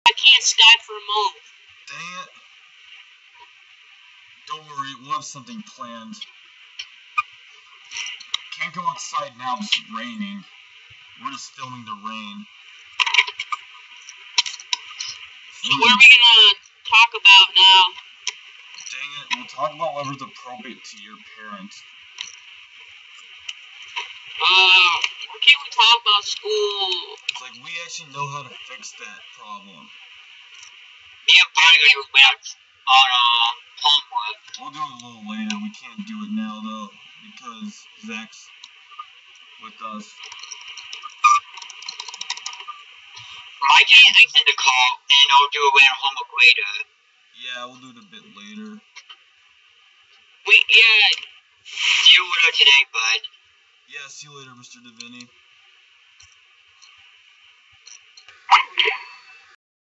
I can't Skype for a month. Dang it. Don't worry, we'll have something planned. Can't go outside now, it's raining. We're just filming the rain. So what are we gonna talk about now? Dang it, we'll talk about whatever's appropriate to your parents. What can we talk about school? It's like we actually know how to fix that problem. Me and Buddy gonna do math on homework. We'll do it a little later. We can't do it now though, because Zach's with us. Mike and I send a call, and I'll do it when I'm homework later. Yeah, we'll do it a bit later. Wait, yeah. See you later today, bud. Yeah, see you later, Mr. Davini.